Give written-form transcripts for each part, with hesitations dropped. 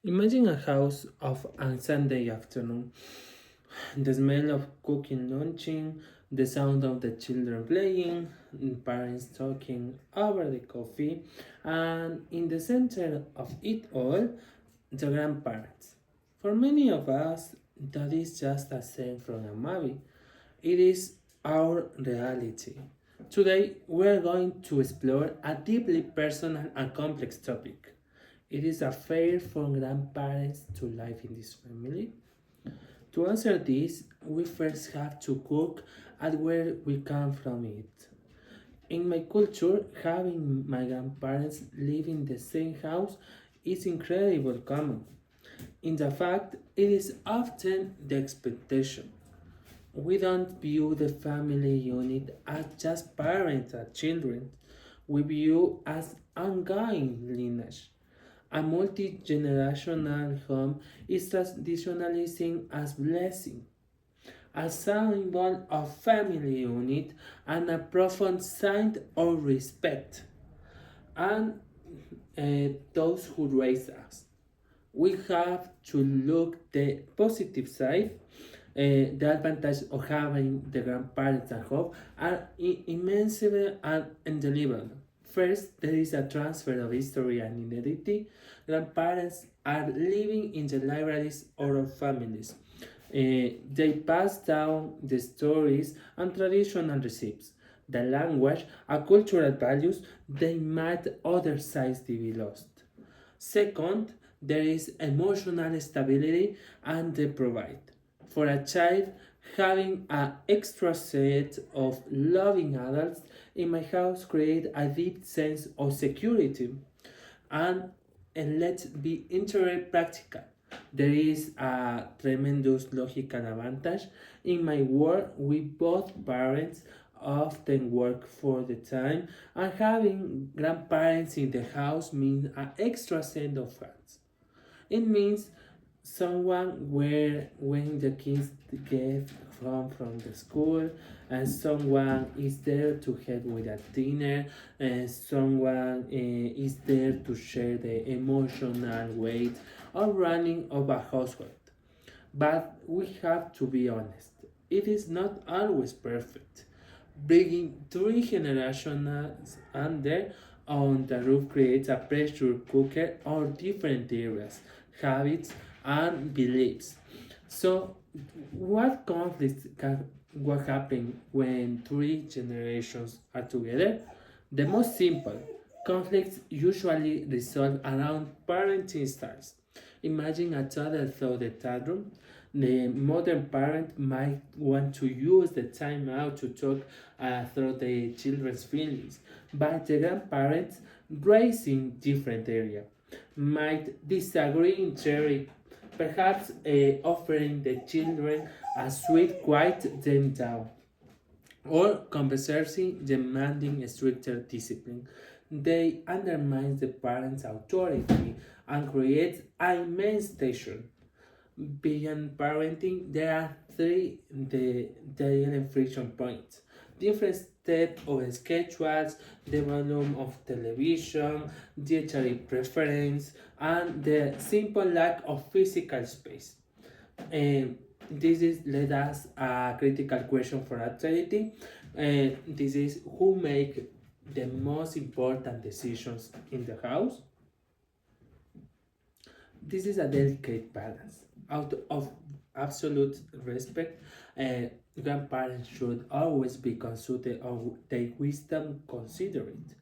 Imagine a house of a Sunday afternoon. The smell of cooking launching, the sound of the children playing, parents talking over the coffee, and in the center of it all, the grandparents. For many of us, that is just a scene from a movie. It is our reality. Today, we are going to explore a deeply personal and complex topic. It is a fair for grandparents to live in this family. To answer this, we first have to look at where we come from it. In my culture, having my grandparents live in the same house is incredibly common. In the fact, it is often the expectation. We don't view the family unit as just parents and children. We view as ongoing lineage. A multi-generational home is traditionally seen as blessing, a symbol of family unit, and a profound sign of respect. And those who raise us, we have to look the positive side. The advantage of having the grandparents at home are immensely and undeniable. First, there is a transfer of history and identity. Grandparents are living in the libraries of our families. They pass down the stories and traditional recipes, the language and cultural values they might otherwise be lost. Second, there is emotional stability and they provide. For a child, having an extra set of loving adults in my house create a deep sense of security. And, and let's be entirely practical. There is a tremendous logical advantage. In my work, we both parents often work for the time, and having grandparents in the house means an extra set of hands. It means someone where when the kids get home from the school and someone is there to help with a dinner and someone is there to share the emotional weight of running of a household. But we have to be honest, it is not always perfect. Bringing three generations under on the roof creates a pressure cooker of different areas, habits, and beliefs. So, what happens when three generations are together? The most simple conflicts usually resolve around parenting styles. Imagine a toddler through the tantrum. The modern parent might want to use the time out to talk through the children's feelings, but the grandparents, raised in different area, might disagree in theory, perhaps offering the children a sweet quiet them down or conversely demanding stricter discipline. They undermine the parent's authority and create immense tension. Beyond parenting, there are three daily friction points. Different steps of schedules, the volume of television, dietary preference, and the simple lack of physical space. And this is led us a critical question for actuality. This is who make the most important decisions in the house. This is a delicate balance. Out of absolute respect, uh, grandparents should always be consulted or their wisdom considered.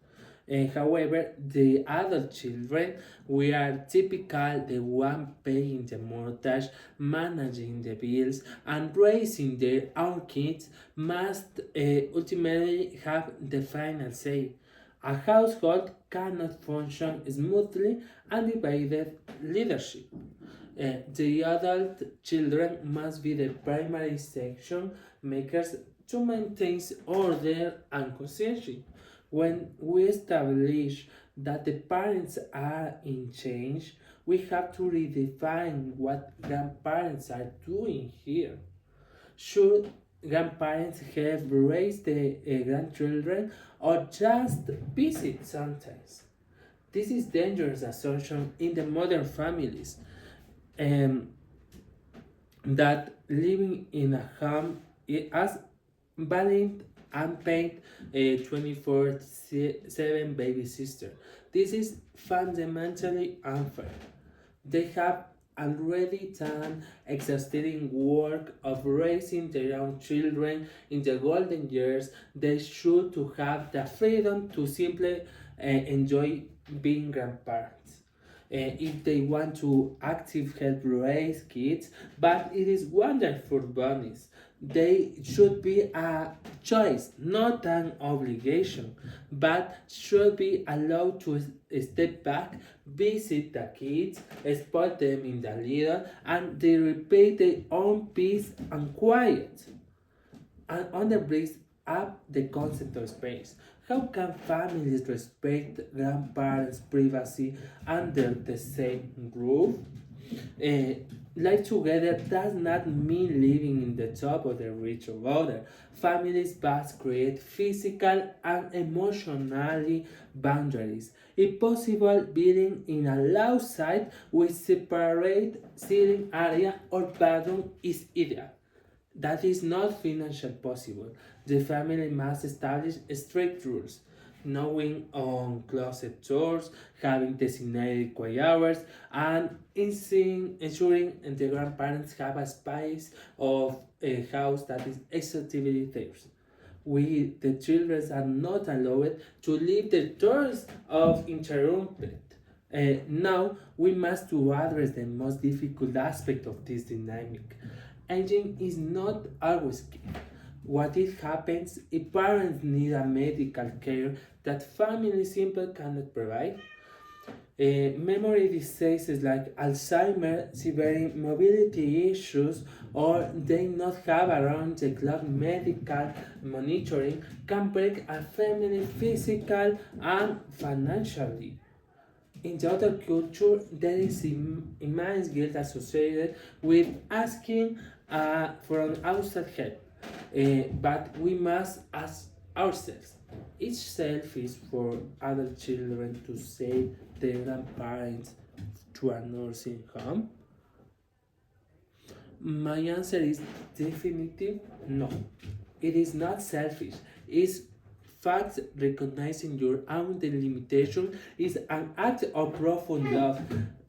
However, the adult children, we are typical the one paying the mortgage, managing the bills, and raising their own kids must ultimately have the final say. A household cannot function smoothly undivided leadership. The adult children must be the primary section makers to maintain order and consistency. When we establish that the parents are in change, we have to redefine what grandparents are doing here. Should grandparents have raised the grandchildren or just visit sometimes? This is dangerous assumption in the modern families, and that living in a home as valid unpaid 24/7 baby sister. This is fundamentally unfair. They have already done exhausting work of raising their own children in the golden years. They should to have the freedom to simply enjoy being grandparents. If they want to active help raise kids, but it is wonderful bonus. They should be a choice, not an obligation, but should be allowed to step back, visit the kids, spot them in the little, and they repeat their own peace and quiet. And under brings up the concept of space. How can families respect grandparents' privacy under the same roof? Uh, Life together does not mean living in the top of the rich or other. Families must create physical and emotionally boundaries. If possible, building in a loud site with separate sitting area or bathroom is ideal. That is not financially possible. The family must establish strict rules, knowing on closet doors, having designated quiet hours, and ensuring the grandparents have a space of a house that is exclusively theirs. We, the children, are not allowed to leave the doors of interrupted. Now we must to address the most difficult aspect of this dynamic. Aging is not always key. What it happens if parents need a medical care that family simply cannot provide? Memory diseases like Alzheimer, severe mobility issues, or they not have around the clock medical monitoring can break a family physical and financially. In the other culture, there is immense guilt associated with asking for an outside help. But we must ask ourselves, is selfish for adult children to save their grandparents to a nursing home? My answer is definitive no. It is not selfish. It's fact recognizing your own limitation is an act of profound love.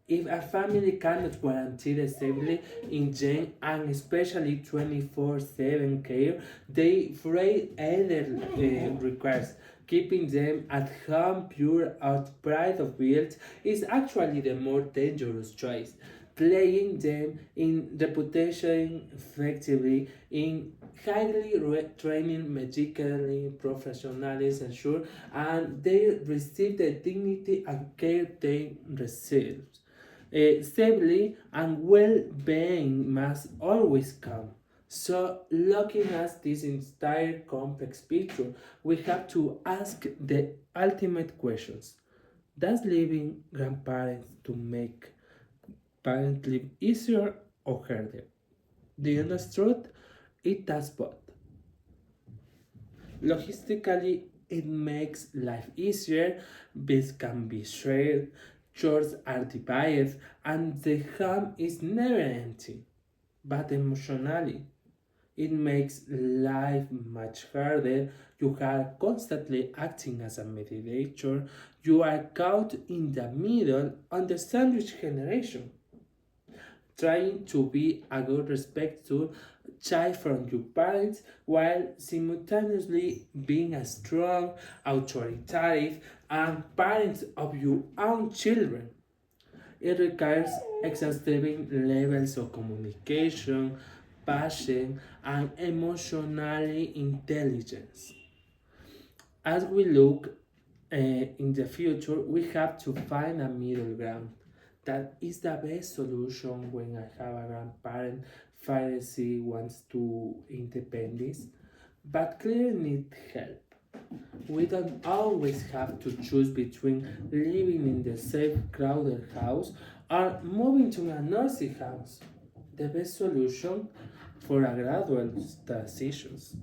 If a family cannot guarantee the stability in Jane and especially 24/7 care, they afraid either requires keeping them at home pure out pride of guilt is actually the more dangerous choice. Playing them in reputation effectively in highly training medically professionals ensure and they receive the dignity and care they receive. Stably and well-being must always come. So, looking at this entire complex picture, we have to ask the ultimate questions. Does living grandparents to make parents live easier or harder? The honest truth, it does both. Logistically, it makes life easier, bills can be shared, chores are divided, and the home is never empty. But emotionally, it makes life much harder. You are constantly acting as a mediator. You are caught in the middle on the sandwich generation, trying to be a good respectful child from your parents while simultaneously being a strong, authoritative, and parent of your own children. It requires exhaustive levels of communication, passion, and emotional intelligence. As we look in the future, we have to find a middle ground. That is the best solution when I have a grandparent. Pharisee wants to independence, but clearly need help. We don't always have to choose between living in the safe, crowded house or moving to a nursing house. The best solution for a gradual transitions.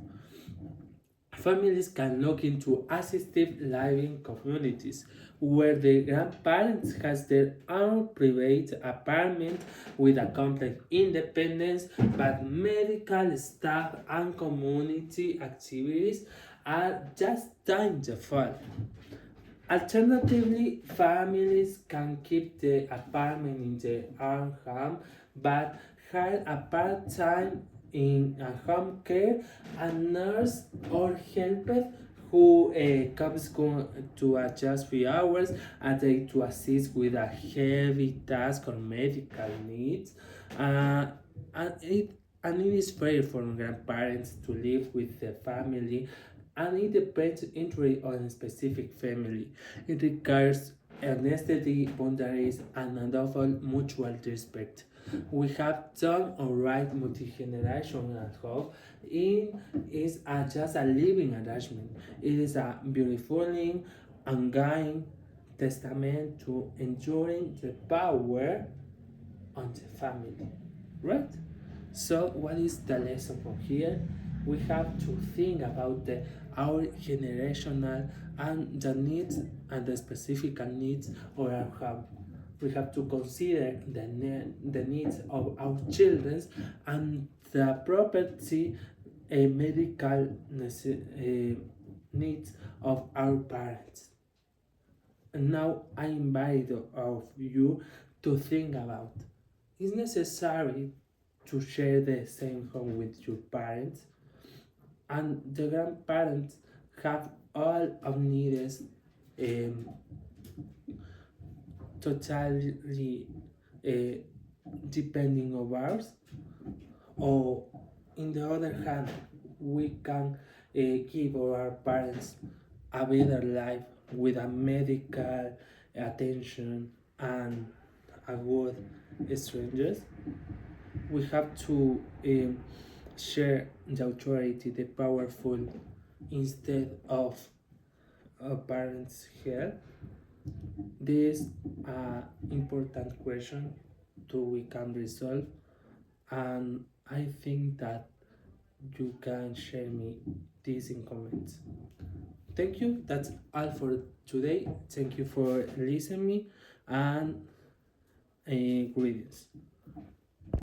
Families can look into assistive living communities where the grandparents has their own private apartment with a complete independence, but medical staff and community activities are just time default. Alternatively, families can keep the apartment in their own home but hire a part time in a home care, a nurse or helper who comes to adjust 3 hours a day to assist with a heavy task or medical needs. Uh, and, it, and it is fair for grandparents to live with the family, and it depends entirely on a specific family. It requires honesty, boundaries, and above mutual respect. We have done alright multi-generation at home. It is just a living arrangement. It is a beautiful, ongoing testament to enduring the power on the family. Right? So, what is the lesson from here? We have to think about our generational and the needs and the specific needs of our home. We have to consider the needs of our children and the property medical needs of our parents. And now I invite of you to think about, is necessary to share the same home with your parents, and the grandparents have all of needs um, totally uh, depending on ours, or in the other hand we can give our parents a better life with a medical attention and a good strangers. We have to share the authority, the powerful, instead of parents here. This important question to we can resolve, and I think that you can share me this in comments. Thank you. That's all for today. Thank you for listening me, and greetings.